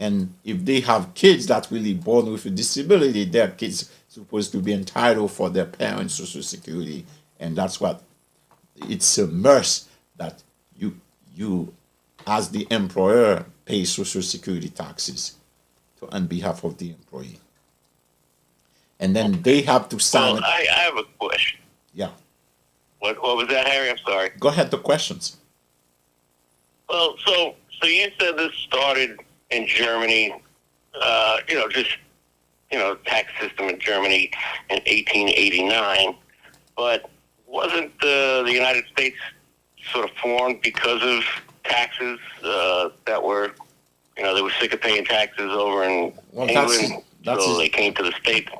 And if they have kids that really born with a disability, their kids supposed to be entitled for their parents' social security. And that's what it's a must that you as the employer pay social security taxes on behalf of the employee. And then they have to sign. Well, I have a question. Yeah. What was that, Harry? I'm sorry. Go ahead, the questions. Well, so you said this started in Germany, tax system in Germany in 1889, but wasn't the United States sort of formed because of taxes that were, they were sick of paying taxes over in England, so they came to the States?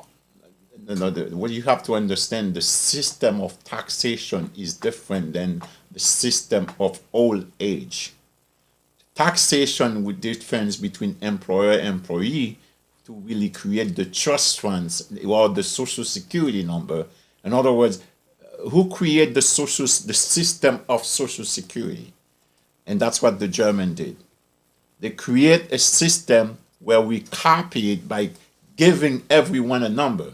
No, what you have to understand, the system of taxation is different than the system of old age. Taxation with difference between employer and employee to really create the trust funds or the social security number. In other words, who created the system of social security? And that's what the German did. They create a system where we copy it by giving everyone a number.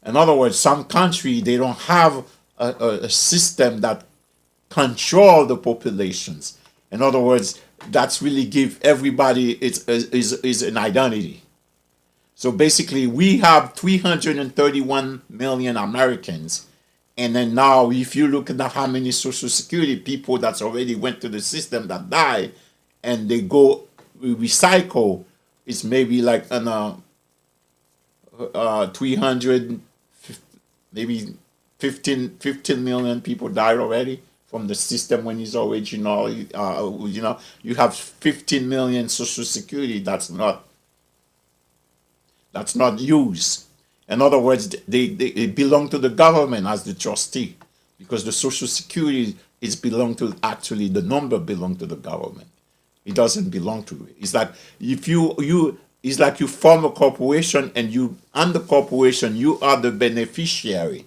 In other words, some country, they don't have a system that control the populations. In other words, that's really give everybody is an identity. So basically, we have 331 million Americans. And then now, if you look at how many Social Security people that's already went to the system that die, and they go recycle, it's maybe like 300, maybe 15 million people died already from the system when it's original. You have 15 million Social Security that's not used. In other words, they belong to the government as the trustee, because the Social Security is belong to, actually the number belong to the government. It doesn't belong to it. It's like if it's like you form a corporation, and you, on the corporation, you are the beneficiary.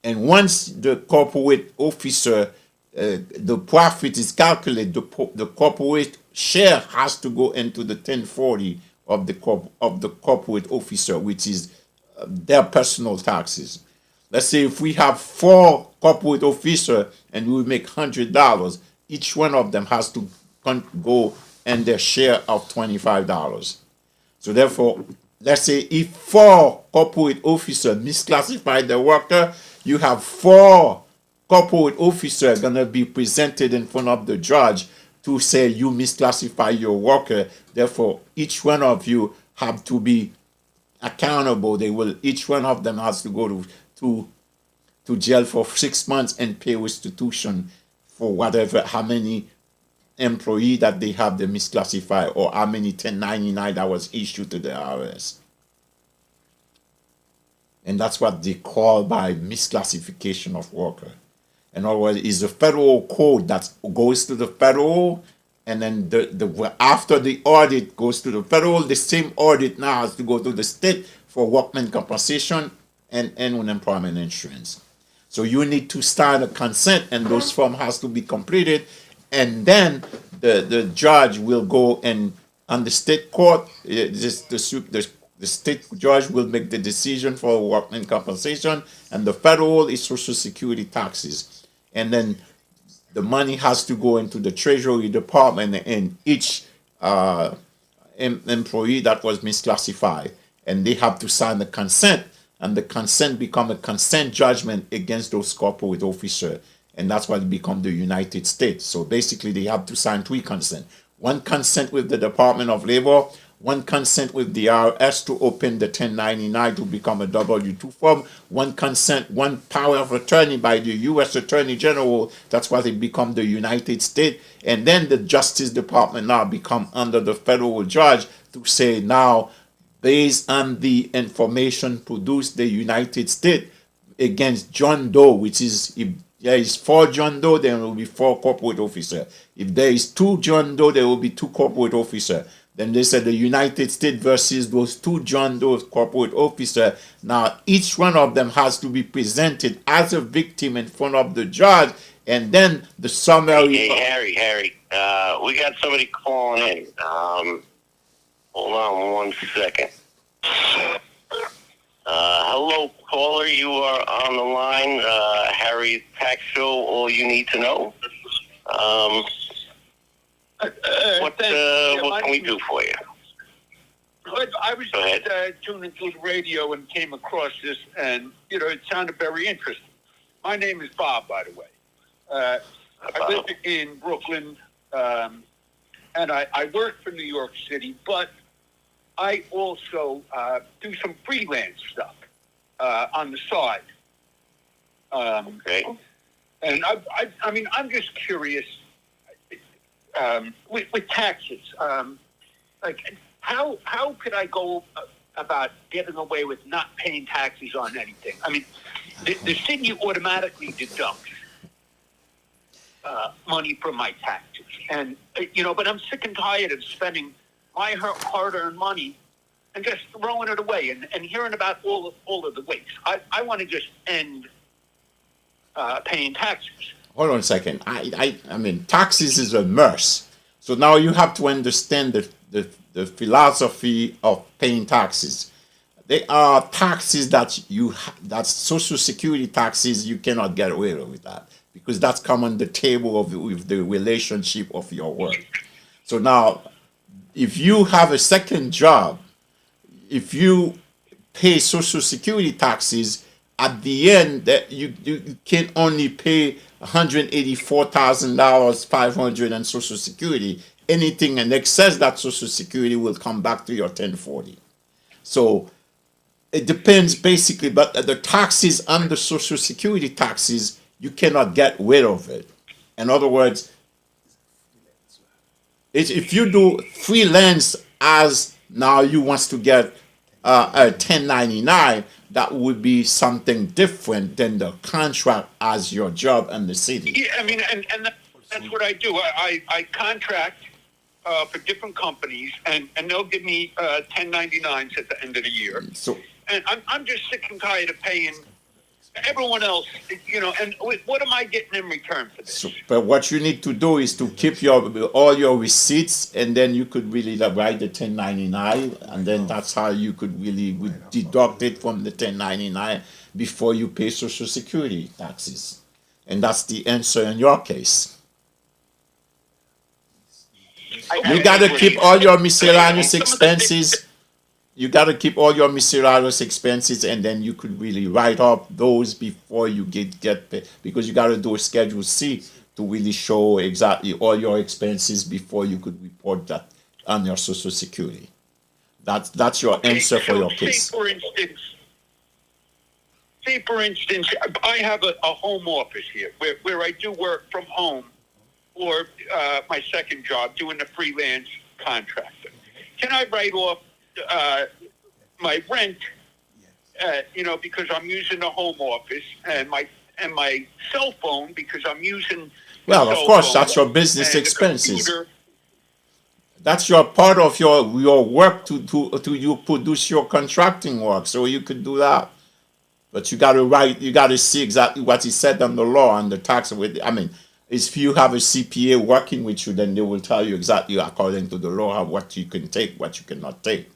And once the corporate officer, the profit is calculated, the corporate share has to go into the 1040 of the corporate officer, which is their personal taxes. Let's say if we have 4 corporate officers and we make $100, each one of them has to go and their share of $25. So therefore, let's say if 4 corporate officers misclassify the worker, you have 4 corporate officers going to be presented in front of the judge to say you misclassify your worker. Therefore, each one of you have to be accountable. Each one of them has to go to jail for 6 months and pay restitution for how many employee that they have they misclassify, or how many 1099 that was issued to the IRS. And that's what they call by misclassification of worker. In other words, is a federal code that goes to the federal, and then after the audit goes to the federal, the same audit now has to go to the state for workman compensation and unemployment insurance. So you need to sign a consent, and those forms has to be completed, and then the judge will go, and on the state court, the state judge will make the decision for workman compensation, and the federal is Social Security taxes. And then the money has to go into the Treasury Department and each employee that was misclassified, and they have to sign the consent, and the consent become a consent judgment against those corporate officers, and that's why it become the United States. So basically, they have to sign 3 consent. 1 consent with the Department of Labor, 1 consent with the IRS to open the 1099 to become a W-2 form, 1 consent, 1 power of attorney by the U.S. Attorney General. That's why they become the United States. And then the Justice Department now become under the federal judge to say now, based on the information produced the United States against John Doe, which is, if there is 4 John Doe, there will be 4 corporate officers. If there is 2 John Doe, there will be 2 corporate officers. Then they said the United States versus those 2 John Doe corporate officers. Now, each one of them has to be presented as a victim in front of the judge, and then the summary. Hey, Harry, we got somebody calling in. Hold on 1 second. Hello, caller. You are on the line. Harry's Tax Show. All you need to know. What can we do for you? I was just tuning through the radio and came across this, and it sounded very interesting. My name is Bob, by the way. I live in Brooklyn, and I work for New York City, but I also do some freelance stuff on the side. Okay. And I mean, I'm just curious with taxes. Like, how could I go about getting away with not paying taxes on anything? I mean, the city automatically deducts money from my taxes, and but I'm sick and tired of spending my hard-earned money and just throwing it away and hearing about all of the waste. I want to just end paying taxes. Hold on a second. I mean, taxes is a mess. So now you have to understand the philosophy of paying taxes. They are taxes that's Social Security taxes. You cannot get away with that because that's come on the table with the relationship of your work. So now, if you have a second job, if you pay Social Security taxes, at the end that you can only pay $184,000, 500 and Social Security. Anything in excess that Social Security will come back to your 1040. So it depends basically, but the taxes under Social Security taxes, you cannot get rid of it. In other words, if you do freelance as now you wants to get a 1099, that would be something different than the contract as your job in the city. Yeah, I mean, and that's what I do. I contract for different companies, and they'll give me 1099s at the end of the year. So, and I'm just sick and tired of paying everyone else, and what am I getting in return for this? so, but what you need to do is to keep all your receipts, and then you could really write the 1099, and then that's how you could really deduct it from the 1099 before you pay Social Security taxes. And that's the answer in your case. You got to keep all your miscellaneous expenses. You got to keep all your miscellaneous expenses, and then you could really write up those before you get paid, because you got to do a Schedule C to really show exactly all your expenses before you could report that on your Social Security. That's your answer for your case. Say for instance, I have a home office here where I do work from home, or my second job doing the freelance contractor. Can I write off my rent, because I'm using the home office, and my cell phone because I'm using. Well, of course, that's your business expenses. That's your part of your work to you produce your contracting work, so you could do that. But you got to see exactly what is said on the law and the tax. I mean, if you have a CPA working with you, then they will tell you exactly according to the law what you can take, what you cannot take.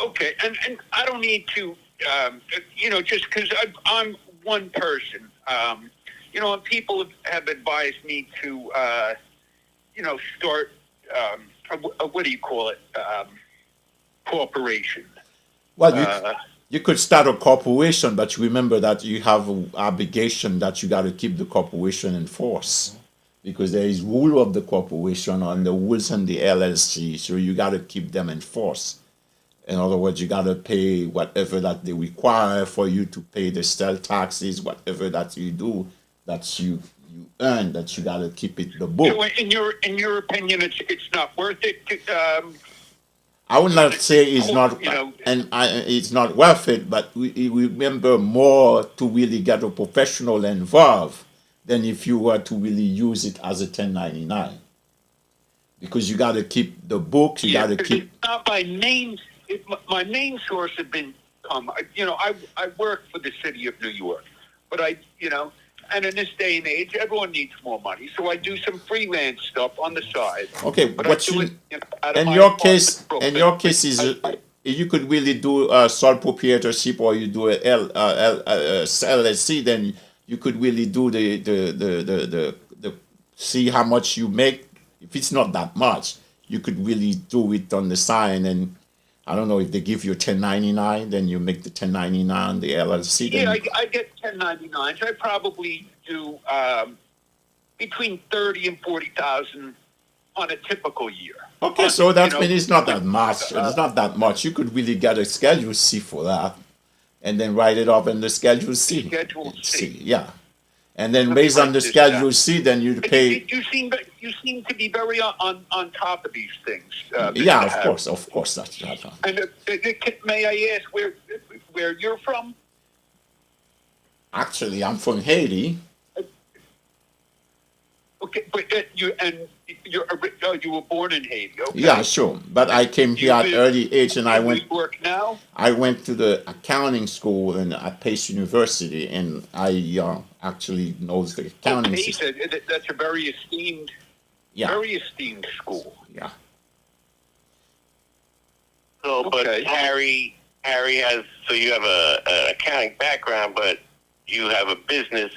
Okay, and I don't need to, just because I'm one person. And people have advised me to, start, what do you call it, corporation. Well, you could start a corporation, but remember that you have an obligation that you got to keep the corporation in force, because there is rule of the corporation and the rules in the LLC, so you got to keep them in force. In other words, you got to pay whatever that they require for you to pay the sales taxes, whatever that you do, that you earn, that you got to keep it the book. So in your opinion, it's not worth it to, I would not say it's not, it's not worth it, but we remember more to really get a professional involved than if you were to really use it as a 1099, because you got to keep the books. You got to keep. It's not my main source had been, I work for the city of New York, but and in this day and age, everyone needs more money. So I do some freelance stuff on the side. Okay, But what I do you it, out of in my your apartment case, Brooklyn. in your case is I- you could really do a sole proprietorship or you do a LLC, then you could really do the see how much you make. If it's not that much, you could really do it on the side, and I don't know if they give you 1099, then you make the 1099 the LLC. Then Yeah, I get 1099s. I probably do between 30 and 40,000 on a typical year. okay, so that You know, means it's not that much. It's not that much. You could really get a Schedule C for that, and then write it up in the Schedule C. Schedule C. Yeah, and then Let me based on write the this Schedule down. C, then you pay. You seem to be very on top of these things. Mr. Yeah, of Harris. course, that's that. And may I ask where you're from? Actually, I'm from Haiti. Okay, but you were born in Haiti. Okay. Yeah, sure, but I came here at live- early age, and I You went. work now. I went to the accounting school at Pace University, and I actually knows the accounting Okay, system. that's a very esteemed, Yeah, very esteemed school. yeah. So, but Okay. Harry has. So you have an accounting background, but you have a business.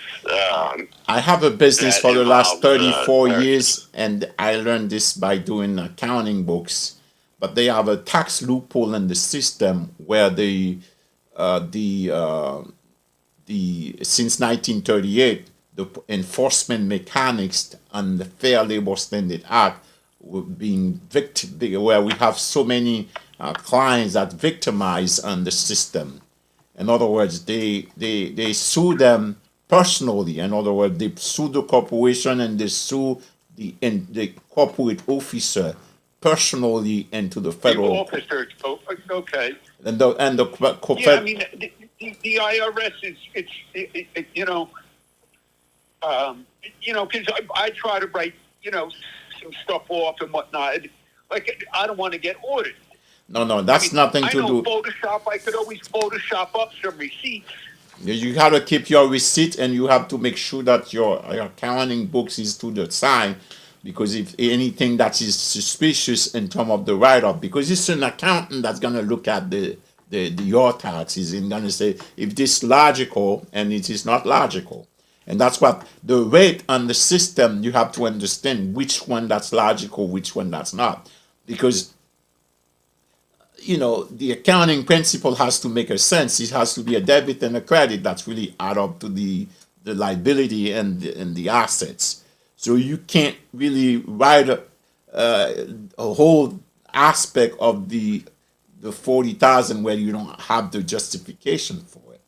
I have a business That for the last involves, 34 very- years, and I learned this by doing accounting books. But they have a tax loophole in the system where since 1938, the enforcement mechanics on the Fair Labor Standard Act were being where we have so many clients that victimize on the system. In other words, they sue them personally. In other words, they sue the corporation and they sue the corporate officer personally into the The federal. officers. Oh, okay. And the Yeah, I mean, the IRS is because I try to write some stuff off and whatnot. Like I don't want to get audited. no, that's nothing I to know do. Photoshop. I could always Photoshop up some receipts. You have to keep your receipt, and you have to make sure that your accounting books is to the side, because if anything that is suspicious in terms of the write-up, because it's an accountant that's gonna look at your taxes and gonna say if this is logical and it is not logical. And that's what the rate on the system, you have to understand which one that's logical, which one that's not. Because the accounting principle has to make a sense. It has to be a debit and a credit that's really add up to the liability and the assets. So you can't really write a whole aspect of the 40,000 where you don't have the justification for it.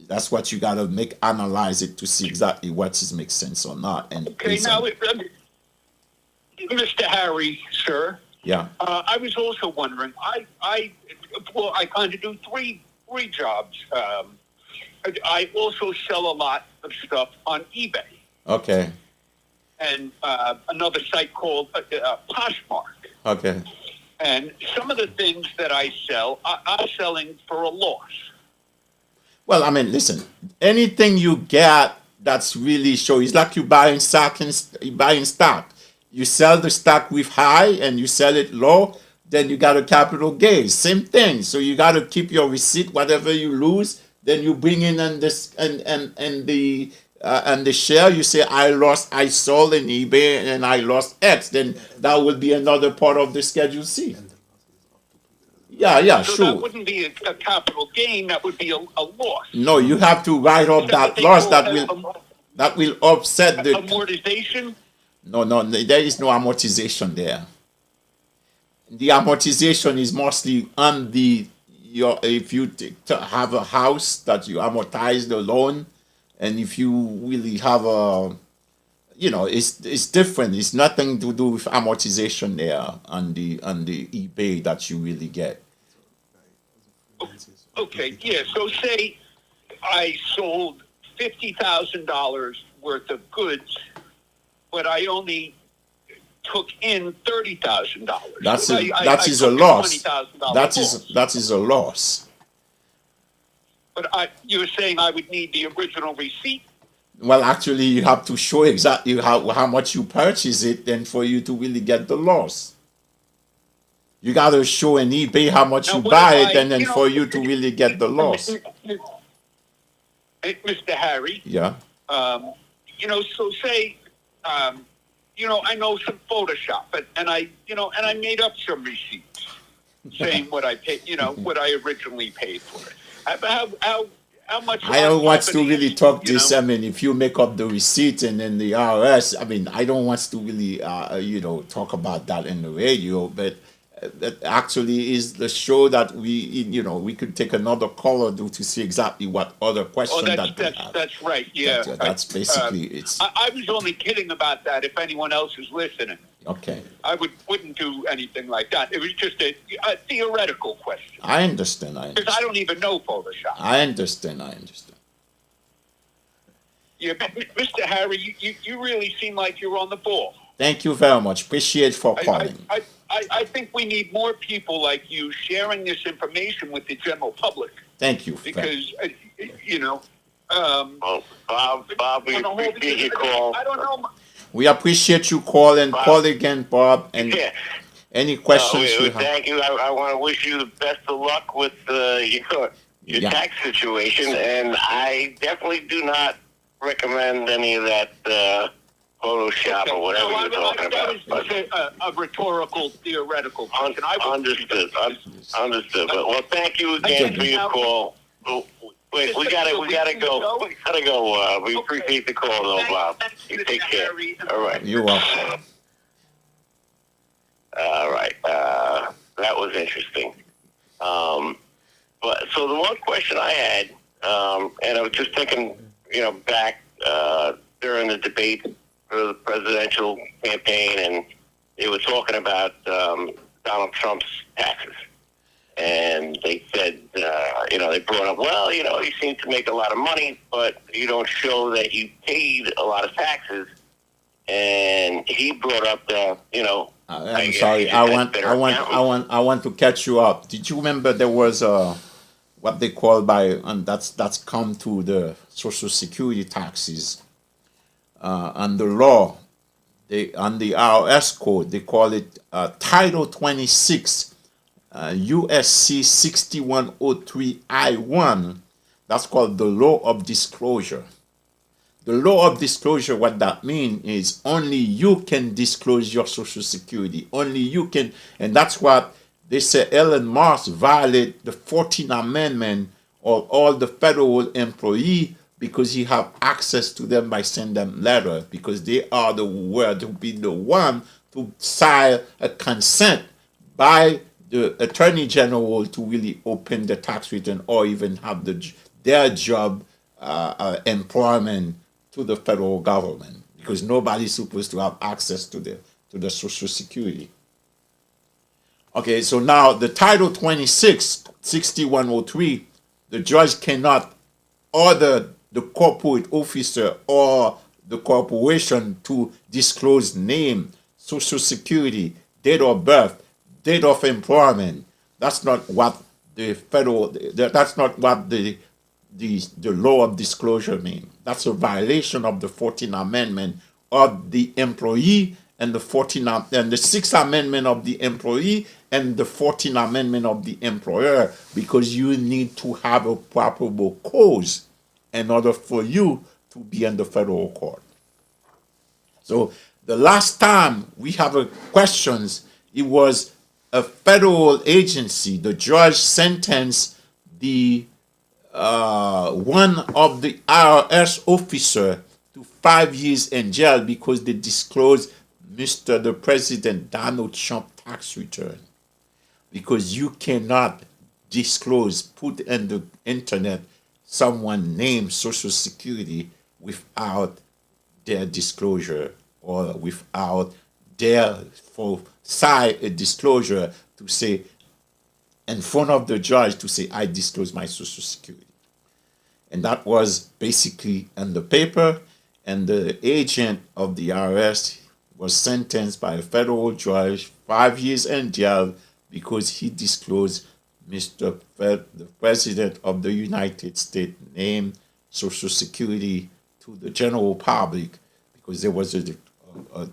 That's what you gotta analyze it to see exactly what makes sense or not. And Okay, now, Mr. Harry, sir. yeah. I was also wondering. I kind of do three jobs. I also sell a lot of stuff on eBay Okay. and another site called Poshmark. Okay. And some of the things that I sell, I'm selling for a loss. Well, I mean, listen. Anything you get that's really show, it's like you buying stock You sell the stock with high and you sell it low, then you got a capital gain. Same thing. So you got to keep your receipt. Whatever you lose, then you bring in and the share. You say I sold in eBay and I lost X. Then that would be another part of the Schedule C. Yeah, So sure. that wouldn't be a capital gain. That would be a loss. No, you have to write up that loss that will offset the amortization. No, there is no amortization there. The amortization is mostly on if you have a house that you amortize the loan, and if you really have it's different. It's nothing to do with amortization there on the eBay that you really get. Okay, yeah. So say I sold $50,000 worth of goods, but I only took in $30,000. That is a loss. That is a loss. But you were saying I would need the original receipt. Well, actually, you have to show exactly how much you purchase it, then for you to really get the loss. You got to show in eBay how much Now, you what if buy it, I, and then for you to really get the loss. Mr. Harry, Yeah. so say, I know some Photoshop, and I made up some receipts saying what I paid, what I originally paid for it. How much? I don't want to companies, really talk this. I mean, if you make up the receipt and then the IRS, I mean, I don't want to really, talk about that in the radio. But that actually is the show that we could take another caller to see exactly what other question that they have. That's right. Yeah, That's basically it's. I was only kidding about that. If anyone else is listening. Okay. I wouldn't do anything like that. It was just a theoretical question. I understand. Because I don't even know Photoshop. I understand. Yeah, Mr. Harry, you really seem like you're on the ball. Thank you very much. Appreciate for calling. I think we need more people like you sharing this information with the general public. Thank you. Because, Bob, we appreciate your call. I don't know. We appreciate you calling. Call again, Bob. And any questions you have. Thank you. I want to wish you the best of luck with your tax situation. And I definitely do not recommend any of that Photoshop or whatever you're talking about. That was a rhetorical, theoretical question. Understood. Well, thank you again for your call. Wait, we gotta go. We appreciate the call, though, Bob. You take care. All right. You're welcome. All right. That was interesting. But so the one question I had, and I was just thinking, back during the debate for the presidential campaign, and they were talking about Donald Trump's taxes. And they said, they brought up, well, you seem to make a lot of money, but you don't show that you paid a lot of taxes. And he brought up I'm sorry. I want to catch you up. Did you remember there was what they call and that's come to the Social Security taxes and the law, on the IRS code, they call it Title 26. USC 6103 I1, that's called the law of disclosure. The law of disclosure, what that means is only you can disclose your Social Security. Only you can, and that's what they say Elon Musk violated the 14th Amendment of all the federal employee because he have access to them by sending them letter, because they are the word to be the one to sign a consent by the Attorney General to really open the tax return or even have their job employment to the federal government, because nobody's supposed to have access to the Social Security. Okay, so now the Title 26, 6103, the judge cannot order the corporate officer or the corporation to disclose name, Social Security, date of birth, date of employment. That's not what that's not what the law of disclosure means. That's a violation of the 14th Amendment of the employee and the 14th and the 6th Amendment of the employee and the 14th Amendment of the employer, because you need to have a probable cause in order for you to be in the federal court. So the last time we have questions, it was a federal agency. The judge sentenced the one of the IRS officer to 5 years in jail because they disclosed the President Donald Trump tax return. Because you cannot put in the internet someone named Social Security without their disclosure or without their sign a disclosure to say in front of the judge to say, I disclose my Social Security. And that was basically in the paper, and the agent of the IRS was sentenced by a federal judge 5 years in jail because he disclosed the President of the United States name, Social Security to the general public, because there was a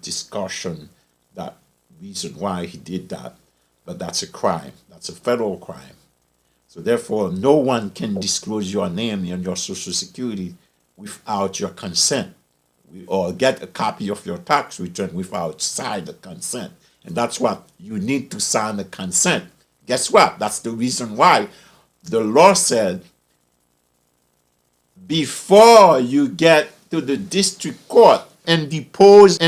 discussion that reason why he did that, but that's a crime. That's a federal crime. So therefore, no one can disclose your name and your social security without your consent, or get a copy of your tax return without sign the consent. And that's what you need to sign the consent. Guess what? That's the reason why the law said before you get to the district court and depose,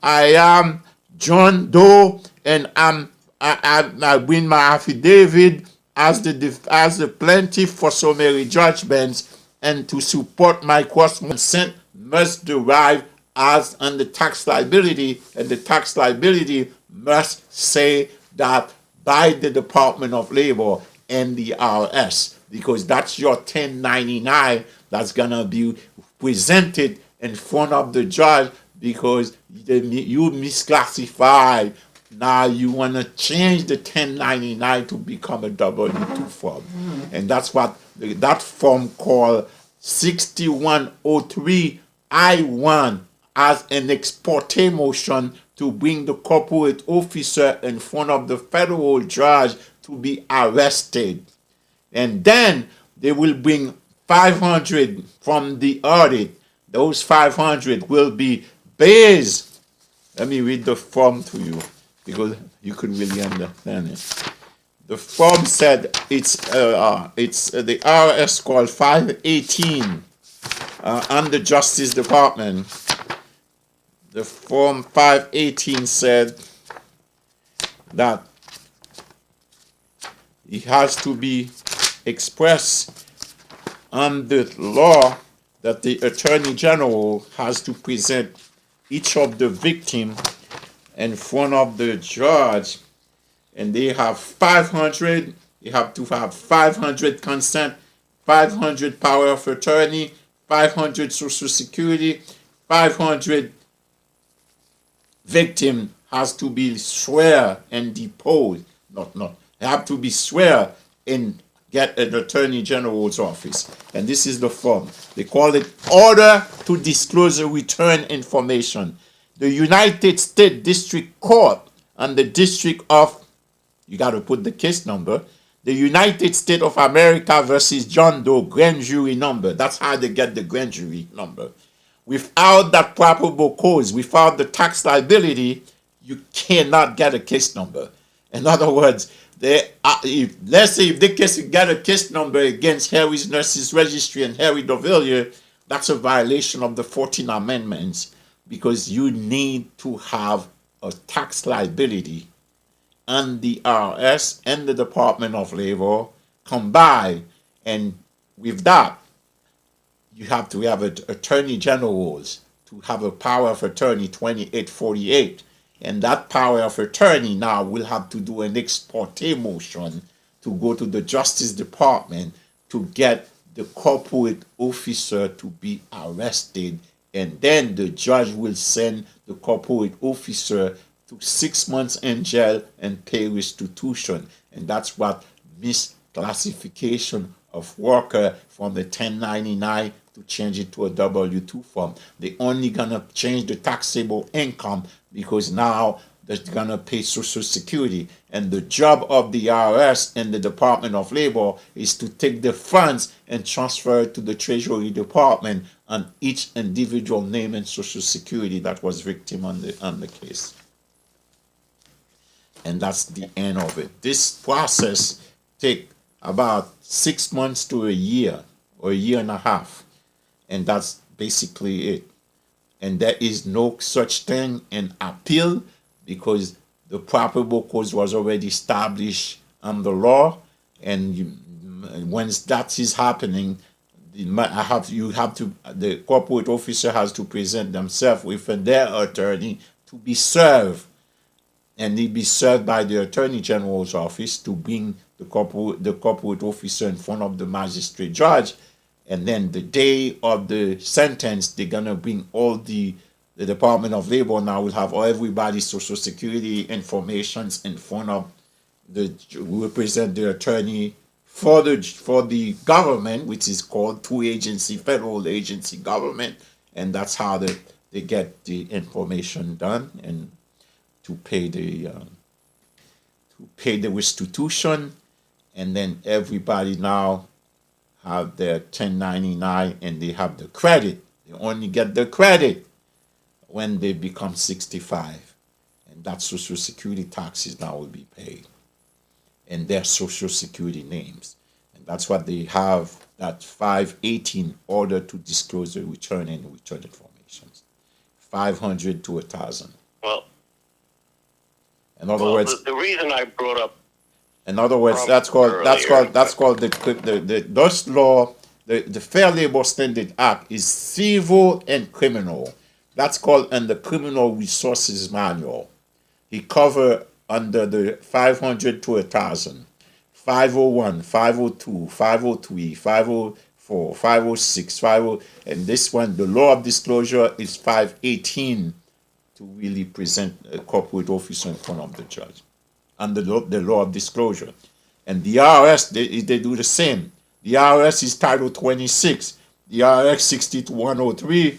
I am John Doe, and I win my affidavit as the plaintiff for summary judgments, and to support my cross consent must derive as on the tax liability, and the tax liability must say that by the Department of Labor and the IRS, because that's your 1099 that's gonna be presented in front of the judge, because you misclassified. Now you want to change the 1099 to become a W-2 form. And that's what that form called 6103 I-1 as an ex parte motion to bring the corporate officer in front of the federal judge to be arrested. And then they will bring 500 from the audit. Those 500 will be based. Let me read the form to you, because you could really understand it. The form said it's the IRS called 518 under Justice Department. The form 518 said that it has to be expressed on the law that the Attorney General has to present each of the victim in front of the judge, and they have 500. You have to have 500 consent, 500 power of attorney, 500 social security, 500 victim has to be swear and deposed. They have to be swear and get an Attorney General's office. And this is the form. They call it Order to Disclose Return Information. The United States District Court and the District of, you got to put the case number, the United States of America versus John Doe grand jury number. That's how they get the grand jury number. Without that probable cause, without the tax liability, you cannot get a case number. In other words, let's say if they get a case number against Harry's Nurses Registry and Harry Dovillier, that's a violation of the 14th Amendments, because you need to have a tax liability, and the IRS and the Department of Labor combined. And with that, you have to have an Attorney General's to have a power of attorney 2848. And that power of attorney now will have to do an ex parte motion to go to the Justice Department to get the corporate officer to be arrested. And then the judge will send the corporate officer to 6 months in jail and pay restitution. And that's what misclassification of worker from the 1099 to change it to a W-2 form. They're only gonna change the taxable income because now they're gonna pay Social Security. And the job of the IRS and the Department of Labor is to take the funds and transfer it to the Treasury Department on each individual name and Social Security that was victim on the case. And that's the end of it. This process takes about 6 months to a year or a year and a half. And that's basically it. And there is no such thing in appeal, because the probable cause was already established on the law. And once that is happening, the corporate officer has to present themselves with their attorney to be served. And he'll be served by the Attorney General's office to bring the corporate officer in front of the magistrate judge. And then the day of the sentence, they're going to bring all the Department of Labor now will have everybody's Social Security informations in front of will represent the attorney for the government, which is called two agency, federal agency government, and that's how they get the information done and to pay the restitution, and then everybody now have their 1099 and they have the credit. They only get the credit when they become 65, and that social security taxes now will be paid, and their social security names, and that's what they have. That 518 order to disclose the return and return informations, 500 to 1,000. Well, in other words, the reason I brought up. In other words, that's called the Dutch law. The Fair Labor Standard Act is civil and criminal. That's called in the Criminal Resources Manual. He cover under the 500 to 1,000, 501, 502, 503, 504, 506, 50, and this one, the law of disclosure is 518 to really present a corporate officer in front of the judge under the law of disclosure. And the IRS, they do the same. The IRS is Title 26. The IRS 60-103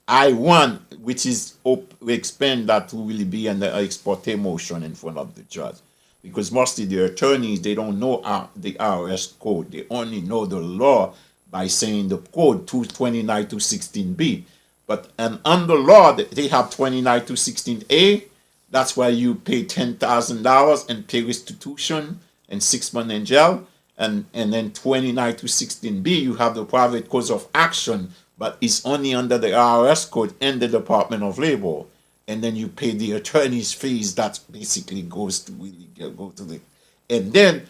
I-1, which is we expand that to really be an ex parte motion in front of the judge. Because mostly the attorneys, they don't know the IRS code. They only know the law by saying the code 229 to 16B. But under law, they have 29 to 16A. That's why you pay $10,000 and pay restitution and 6 months in jail. And then 29 to 16B, you have the private cause of action, but it's only under the IRS code and the Department of Labor. And then you pay the attorney's fees. That basically goes to really go to the. And then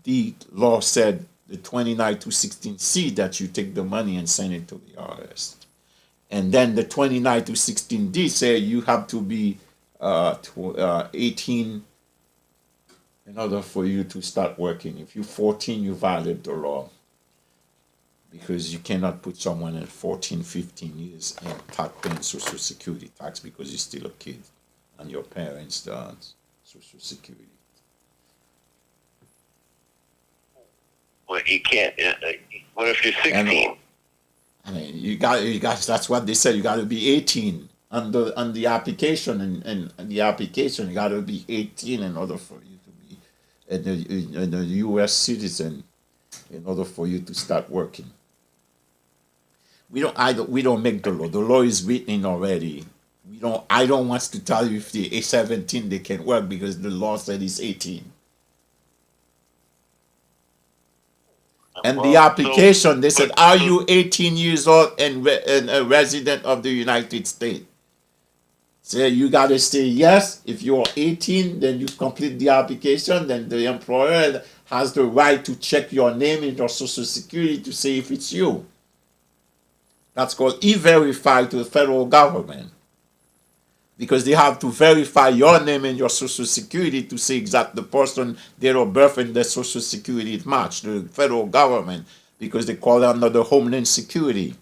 the law said the 29 to 16C that you take the money and send it to the IRS. And then the 29 to 16D say you have to be 18 in order for you to start working. If you're 14, you violate the law, because you cannot put someone at 14, 15 years and paying social security tax because you're still a kid and your parents social security. Well, you can't. What if you're 16? I mean, you got. That's what they said. You got to be 18 on the application, and the application you got to be 18 in order for you to be a U.S. citizen, in order for you to start working. We don't make the law. The law is written already. I don't want to tell you if they're 17 they can work, because the law said it's 18. And the application, they said, are you 18 years old and a resident of the United States? So you got to say yes. If you're 18, then you complete the application. Then the employer has the right to check your name and your social security to see if it's you. That's called e-verify to the federal government, because they have to verify your name and your social security to see exact the person, date of birth, and their social security match. The federal government, because they call it under the Homeland Security.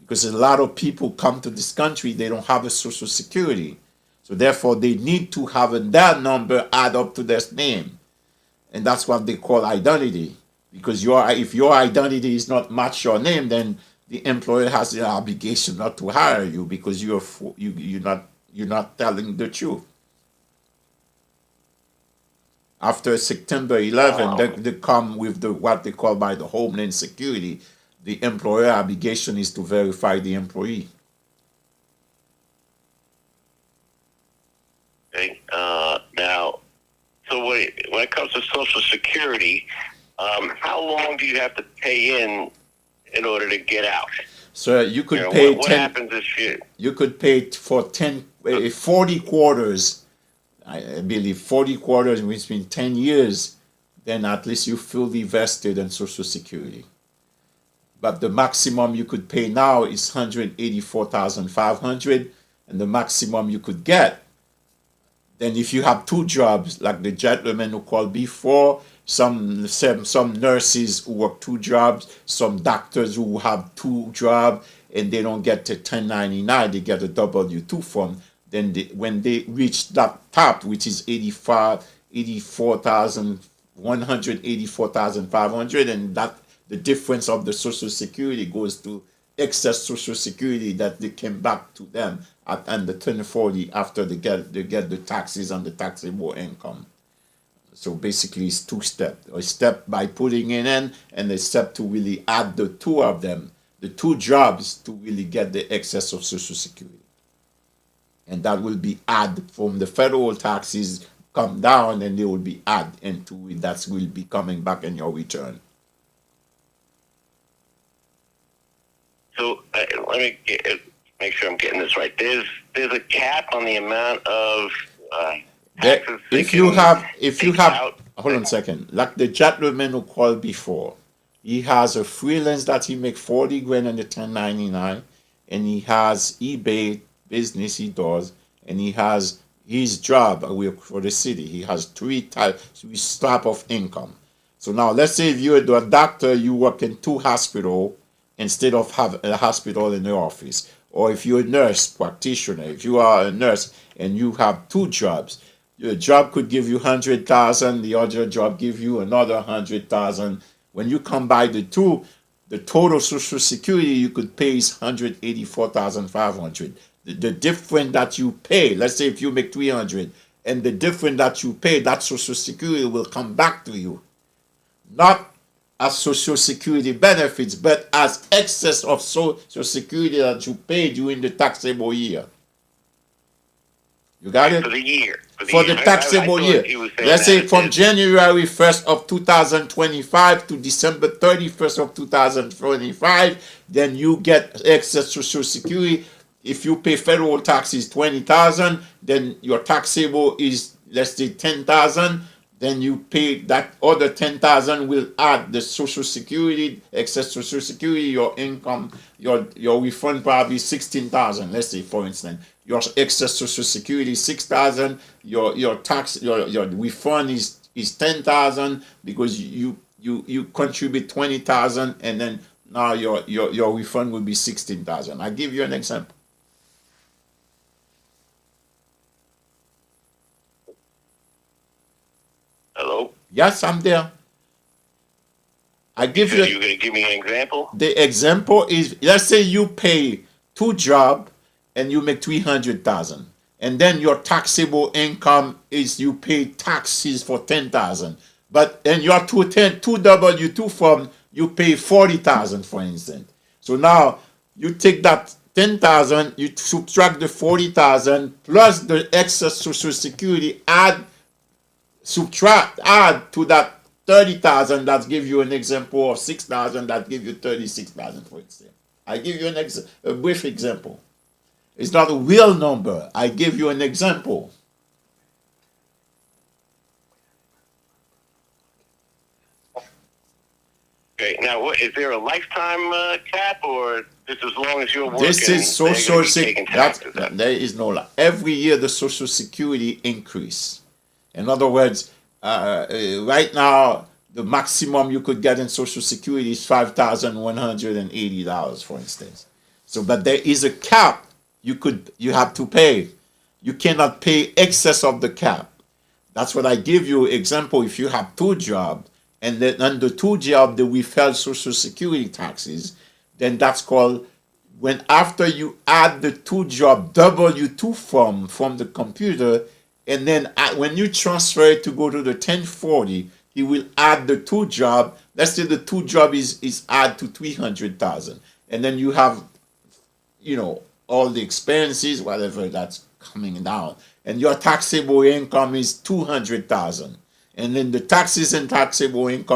Because a lot of people come to this country, they don't have a social security. So therefore, they need to have that number add up to their name. And that's what they call identity. Because if your identity is not match your name, then the employer has the obligation not to hire you, because you're not telling the truth. After September 11, they come with what they call by the Homeland Security. The employer obligation is to verify the employee. Okay. Now, so when it comes to Social Security, how long do you have to pay in order to get out? So you could pay what 10. Happens if you could pay for 40 quarters. I believe 40 quarters, which means 10 years. Then at least you fully vested in Social Security. But the maximum you could pay now is $184,500, and the maximum you could get. Then if you have two jobs, like the gentleman who called before, some nurses who work two jobs, some doctors who have two jobs, and they don't get to 1099, they get a W-2 form. Then when they reach that top, which is $84,500, 184,500, and that the difference of the Social Security goes to excess Social Security that they came back to them at and the 1040 after they get the taxes on the taxable income. So basically, it's two steps: a step by putting it in, and a step to really add the two of them, the two jobs, to really get the excess of Social Security. And that will be added from the federal taxes come down, and they will be added into it. That will be coming back in your return. So let me make sure I'm getting this right. There's a cap on the amount of taxes. If you have, hold on a second. Like the gentleman who called before, he has a freelance that he make 40 grand on the 1099, and he has eBay business he does, and he has his job for the city. He has three types of income. So now let's say if you're a doctor, you work in two hospitals instead of have a hospital in the office. Or if you're a nurse practitioner, if you are a nurse and you have two jobs, your job could give you 100,000, the other job give you another 100,000. When you combine the two, the total Social Security you could pay is 184,500. The difference that you pay, let's say if you make 300, and the difference that you pay, that Social Security will come back to you, not as Social Security benefits, but as excess of Social Security that you pay during the taxable year. You got it? For the year. For the taxable year. Let's say from January 1st of 2025 to December 31st of 2025, then you get excess Social Security. If you pay federal taxes 20,000, then your taxable is, let's say, 10,000. Then you pay that other 10,000 will add the Social Security, excess Social Security, your income, your refund probably 16,000. Let's say, for instance, your excess Social Security 6,000, your refund is 10,000 because you contribute 20,000, and then now your refund will be 16,000. I give you an example. Hello? Yes, I'm there. I give you. You're going to give me an example? The example is, let's say you pay two jobs and you make 300,000, and then your taxable income is you pay taxes for 10,000, but in your two W2 form you pay 40,000, for instance. So now you take that 10,000, you subtract the 40,000 plus the excess Social Security, add to that 30,000, that give you an example of 6,000, that give you 36,000, for instance. I give you a brief example. It's not a real number. I give you an example. Okay. Now, is there a lifetime cap, or just as long as you're working? This is Social Security. There is no. Every year the Social Security increase. In other words, right now, the maximum you could get in Social Security is $5,180, for instance. So, but there is a cap you have to pay. You cannot pay excess of the cap. That's what I give you example. If you have two jobs, and then under two jobs they withheld Social Security taxes, then that's called, when after you add the two job W2 form from the computer, and then when you transfer it to go to the 1040, he will add the two job. Let's say the two job is add to 300,000, and then you have, all the expenses, whatever that's coming down, and your taxable income is 200,000, and then the taxes and taxable income